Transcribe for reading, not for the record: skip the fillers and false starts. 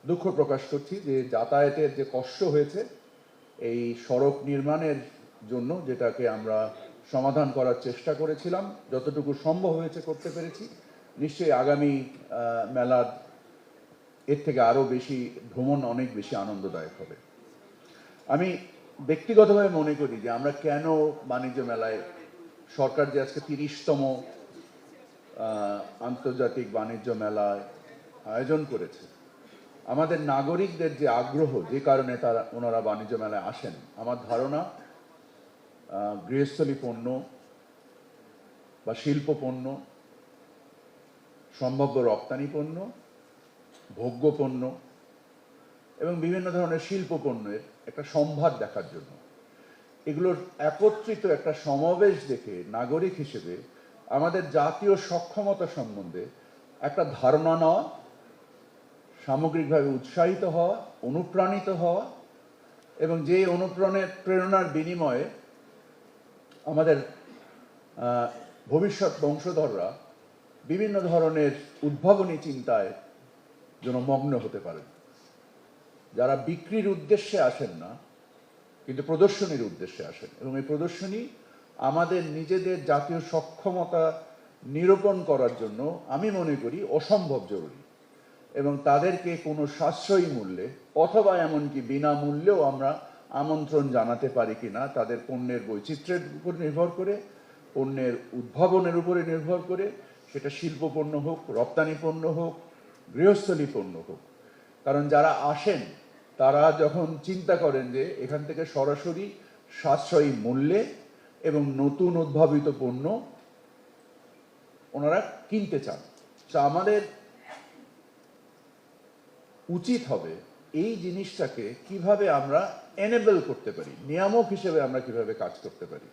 দুঃখ প্রকাশ করছি যে যাতায়াতের যে কষ্ট হয়েছে এই সড়ক নির্মাণের জন্য, যেটাকে আমরা সমাধান করার চেষ্টা করেছিলাম, যতটুকু সম্ভব হয়েছে করতে পেরেছি। নিশ্চয়ই আগামী মেলার এর থেকে আরও বেশি ভ্রমণ অনেক বেশি আনন্দদায়ক হবে। আমি ব্যক্তিগতভাবে মনে করি যে আমরা কেন বাণিজ্য মেলায়, সরকার যে আজকে 30তম আন্তর্জাতিক বাণিজ্য মেলায় আয়োজন করেছে, আমাদের নাগরিকদের যে আগ্রহ, যে কারণে ওনারা বাণিজ্য মেলায় আসেন, আমার ধারণা গৃহস্থলী পণ্য বা শিল্প পণ্য, সম্ভাব্য রপ্তানি পণ্য, ভোগ্য পণ্য এবং বিভিন্ন ধরনের শিল্প পণ্যের একটা সম্ভার দেখার জন্য, এগুলোর একত্রিত একটা সমাবেশ দেখে নাগরিক হিসেবে আমাদের জাতীয় সক্ষমতা সম্বন্ধে একটা ধারণা নেওয়া, সামগ্রিকভাবে উৎসাহিত হওয়া, অনুপ্রাণিত হওয়া, এবং যে প্রেরণার বিনিময়ে আমাদের ভবিষ্যৎ বংশধররা বিভিন্ন ধরনের উদ্ভাবনী চিন্তায় যেন মগ্ন হতে পারেন, যারা বিক্রির উদ্দেশ্যে আসেন না কিন্তু প্রদর্শনীর উদ্দেশ্যে আসেন। এবং এই প্রদর্শনী আমাদের নিজেদের জাতীয় সক্ষমতা নিরূপণ করার জন্য আমি মনে করি অসম্ভব জরুরি, এবং তাদেরকে কোনো সাশ্রয়ী মূল্যে অথবা এমনকি বিনামূল্যেও আমরা আমন্ত্রণ জানাতে পারি কিনা, তাদের পণ্যের বৈচিত্র্যের উপর নির্ভর করে, পণ্যের উদ্ভাবনের উপরে নির্ভর করে, সেটা শিল্প পণ্য হোক, রপ্তানি পণ্য হোক, গৃহস্থলী পণ্য হোক। কারণ যারা আসেন তারা যখন চিন্তা করেন যে এখান থেকে সরাসরি সাশ্রয়ী মূল্যে এবং নতুন উদ্ভাবিত পণ্য ওনারা কিনতে চান, তা আমাদের উচিত হবে এই জিনিসটাকে কিভাবে আমরা এনেবল করতে পারি, নিয়ামক হিসেবে আমরা কিভাবে কাজ করতে পারি।